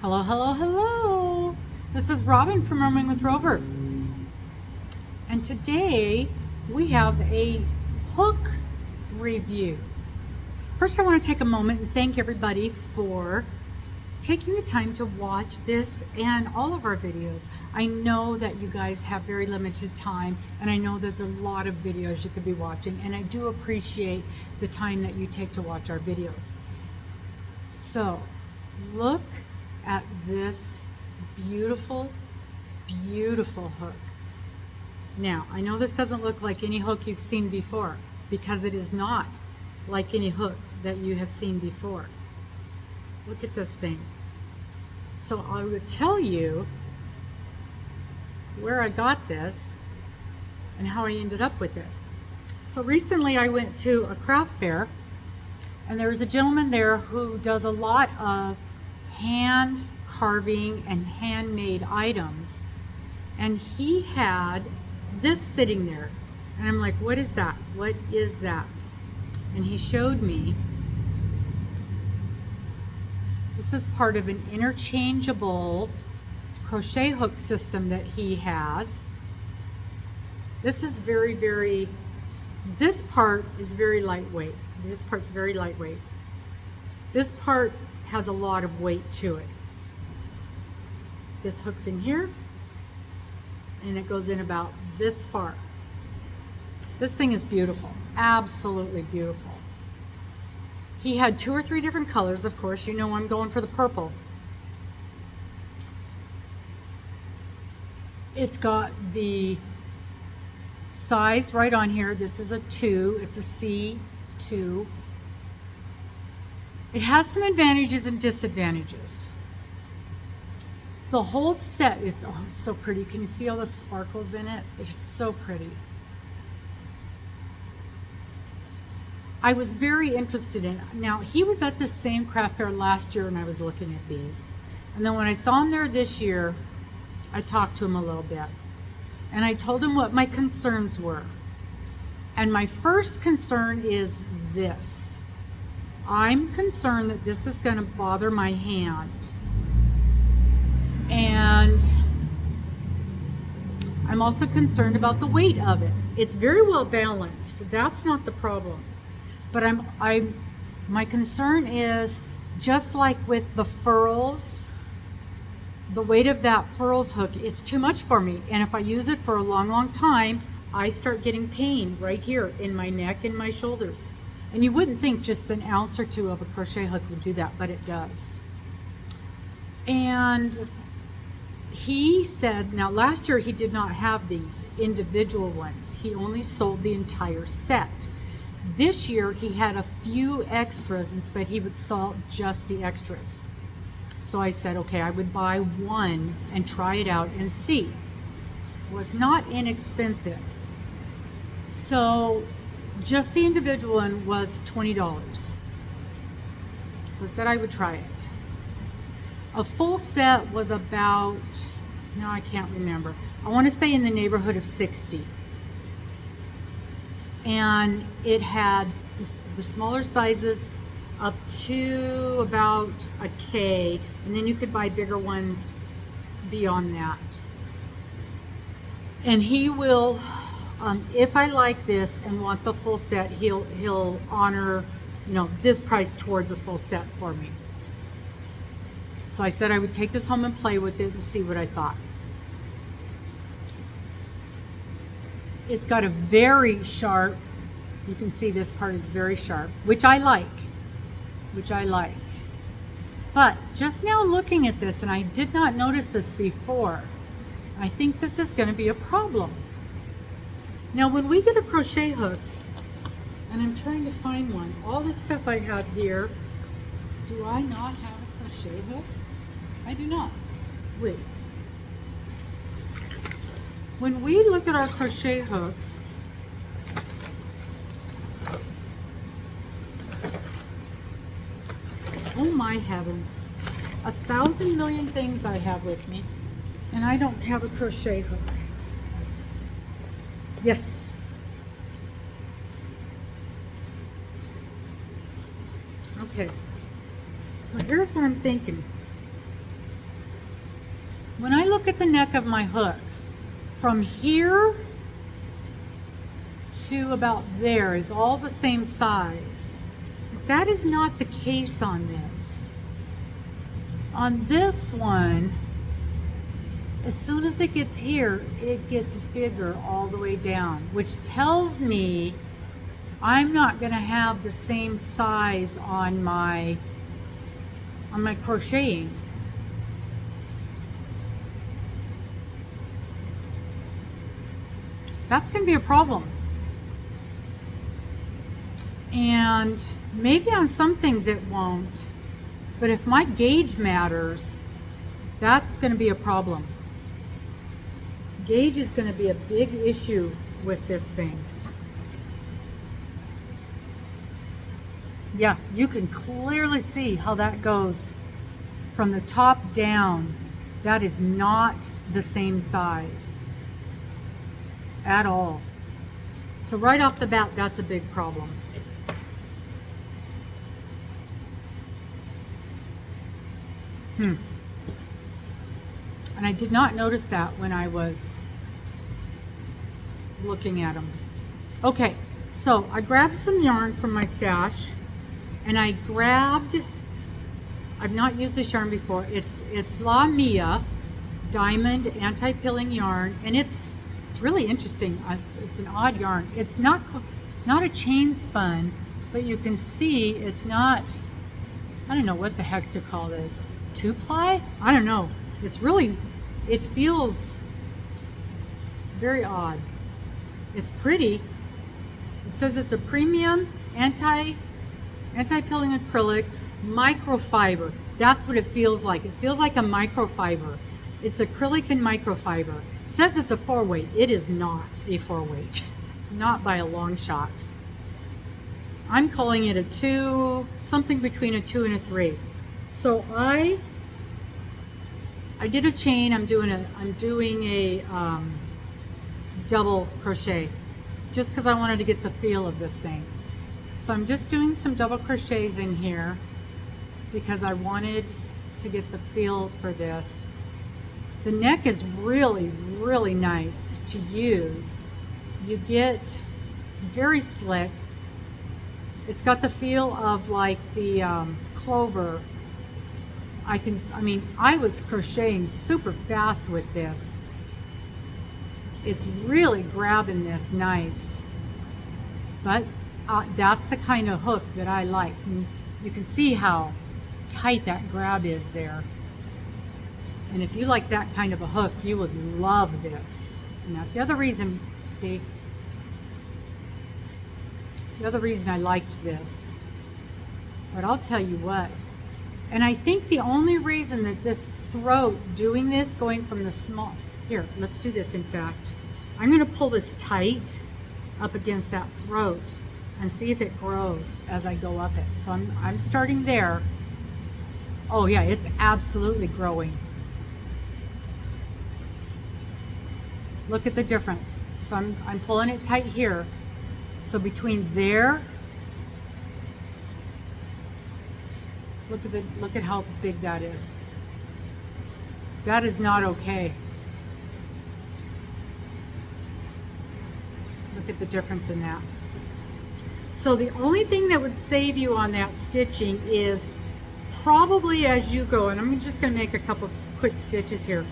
Hello, hello, hello. This is Robin from Roaming with Rover. And today we have a hook review. First, I want to take a moment and thank everybody for taking the time to watch this and all of our videos. I know that you guys have very limited time, and I know there's a lot of videos you could be watching, and I do appreciate the time that you take to watch our videos. So, look at this beautiful, beautiful hook. Now, I know this doesn't look like any hook you've seen before, because it is not like any hook that you have seen before. Look at this thing. So I would tell you where I got this and how I ended up with it. So recently I went to a craft fair, and there was a gentleman there who does a lot of hand carving and handmade items, and he had this sitting there, and I'm like, what is that? What is that? And he showed me. This is part of an interchangeable crochet hook system that he has. This is this part is very lightweight. This part's very lightweight. This part has a lot of weight to it. This hook's in here, and it goes in about this far. This thing is beautiful, absolutely beautiful. He had 2 or 3 different colors, of course. You know I'm going for the purple. It's got the size right on here. This is a 2, it's a C2. It has some advantages and disadvantages. The whole set, it's so pretty. Can you see all the sparkles in it? It's so pretty. I was very interested in it. Now, he was at this same craft fair last year, and I was looking at these. And then when I saw him there this year, I talked to him a little bit. And I told him what my concerns were. And my first concern is this. I'm concerned that this is going to bother my hand. And I'm also concerned about the weight of it. It's very well balanced. That's not the problem. But my concern is, just like with the furls, the weight of that furls hook, it's too much for me. And if I use it for a long, long time, I start getting pain right here in my neck and my shoulders. And you wouldn't think just an ounce or 2 of a crochet hook would do that, but it does. And he said, now last year he did not have these individual ones. He only sold the entire set. This year he had a few extras and said he would sell just the extras. So I said, okay, I would buy one and try it out and see. It was not inexpensive. So just the individual one was $20. So I said I would try it. A full set was about, no, I can't remember. I want to say in the neighborhood of 60. And it had the smaller sizes up to about a K, and then you could buy bigger ones beyond that. And he will, if I like this and want the full set, he'll honor, this price towards a full set for me. So I said I would take this home and play with it and see what I thought. It's got a very sharp, you can see this part is very sharp, which I like. But just now looking at this, and I did not notice this before, I think this is going to be a problem. Now when we get a crochet hook, and I'm trying to find one, all this stuff I have here, do I not have a crochet hook? I do not. Wait. When we look at our crochet hooks, oh my heavens, 1,000 million things I have with me, and I don't have a crochet hook. Yes. Okay. So here's what I'm thinking. when I look at the neck of my hook, from here to about there is all the same size. That is not the case on this. On this one, as soon as it gets here, it gets bigger all the way down, which tells me I'm not going to have the same size on my crocheting. That's going to be a problem. And maybe on some things it won't, but if my gauge matters, that's going to be a problem. Gauge is going to be a big issue with this thing. Yeah, you can clearly see how that goes from the top down. That is not the same size at all. So right off the bat, that's a big problem. And I did not notice that when I was looking at them. Okay, so I grabbed some yarn from my stash, and I've not used this yarn before. It's La Mia diamond anti-pilling yarn, and it's really interesting. It's an odd yarn. It's not a chain spun, but you can see it's not, I don't know what the heck to call this. 2-ply? I don't know. It's very odd. It's pretty. It says it's a premium anti-pilling acrylic microfiber. That's what it feels like. It feels like a microfiber. It's acrylic and microfiber. It says it's a 4-weight. It is not a 4-weight. Not by a long shot. I'm calling it a 2, something between a 2 and a 3. So I did a chain. I'm doing a double crochet just because I wanted to get the feel of this thing. So I'm just doing some double crochets in here because I wanted to get the feel for this. The neck is really, really nice to use. It's very slick. It's got the feel of like the clover. I was crocheting super fast with this. It's really grabbing this nice. But that's the kind of hook that I like. And you can see how tight that grab is there. And if you like that kind of a hook, you would love this. And that's the other reason, see? It's the other reason I liked this. But I'll tell you what. And I think the only reason that this throat, doing this, going from the small, here, let's do this in fact. I'm going to pull this tight up against that throat and see if it grows as I go up it. So I'm starting there. Oh yeah, it's absolutely growing. Look at the difference. So I'm pulling it tight here. So between there, look at how big that is. That is not okay. Look at the difference in that. So the only thing that would save you on that stitching is probably as you go, and I'm just going to make a couple quick stitches here.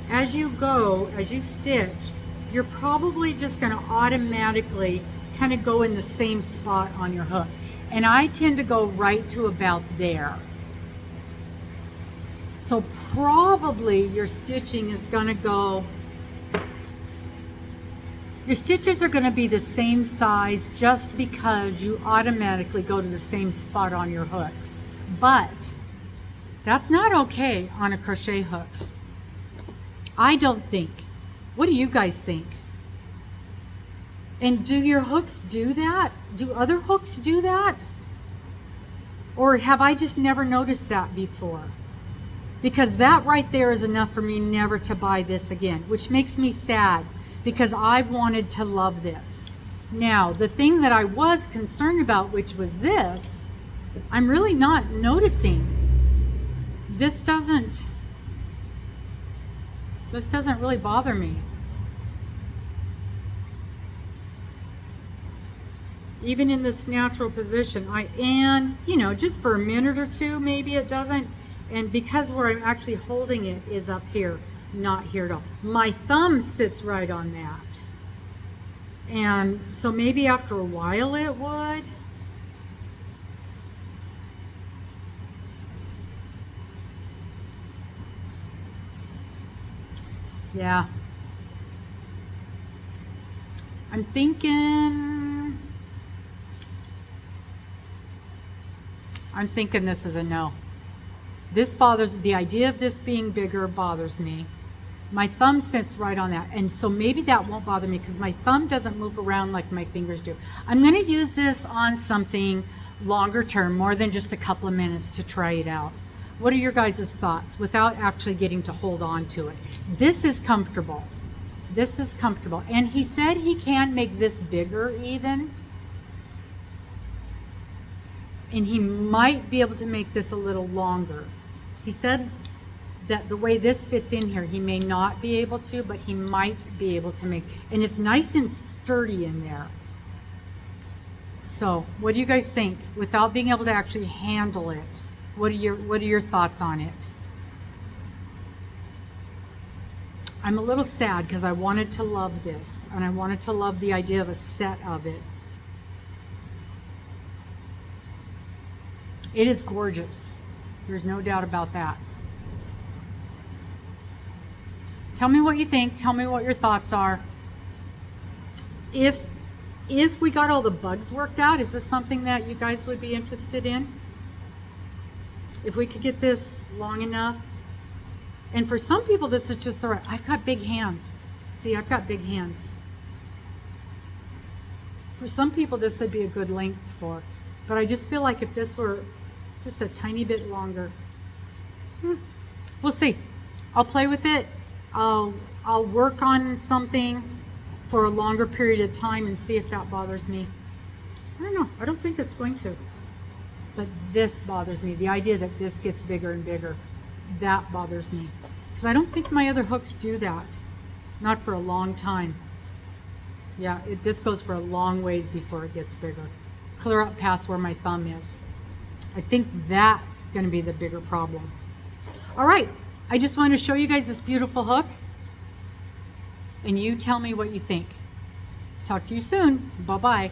As you go, as you stitch, you're probably just going to automatically kind of go in the same spot on your hook. And I tend to go right to about there. So probably your stitching is going to go, your stitches are going to be the same size just because you automatically go to the same spot on your hook. But that's not okay on a crochet hook. I don't think. What do you guys think? And do your hooks do that? Do other hooks do that? Or have I just never noticed that before? Because that right there is enough for me never to buy this again, which makes me sad because I wanted to love this. Now, the thing that I was concerned about, which was this, I'm really not noticing. This doesn't, This doesn't really bother me. Even in this natural position, and you know, just for a minute or two, maybe it doesn't. And because where I'm actually holding it is up here, not here at all. My thumb sits right on that. And so maybe after a while it would. Yeah. I'm thinking this is a no. This bothers, the idea of this being bigger bothers me. My thumb sits right on that, and so maybe that won't bother me because my thumb doesn't move around like my fingers do. I'm going to use this on something longer term, more than just a couple of minutes to try it out. What are your guys' thoughts without actually getting to hold on to it? This is comfortable. This is comfortable. And he said he can make this bigger even. And he might be able to make this a little longer. He said that the way this fits in here, he may not be able to, but he might be able to make, and it's nice and sturdy in there. So what do you guys think? Without being able to actually handle it, what are your thoughts on it? I'm a little sad because I wanted to love this, and I wanted to love the idea of a set of it. It is gorgeous. There's no doubt about that. Tell me what you think. Tell me what your thoughts are. If we got all the bugs worked out, is this something that you guys would be interested in? If we could get this long enough. And for some people, this is just the right. I've got big hands. See, I've got big hands. For some people, this would be a good length for. But I just feel like if this were just a tiny bit longer, we'll see. I'll play with it. I'll work on something for a longer period of time and see if that bothers me. I don't know. I don't think it's going to. But this bothers me. The idea that this gets bigger and bigger, that bothers me. Because I don't think my other hooks do that. Not for a long time. Yeah, this goes for a long ways before it gets bigger. Clear up past where my thumb is. I think that's going to be the bigger problem. All right. I just want to show you guys this beautiful hook, and you tell me what you think. Talk to you soon. Bye-bye.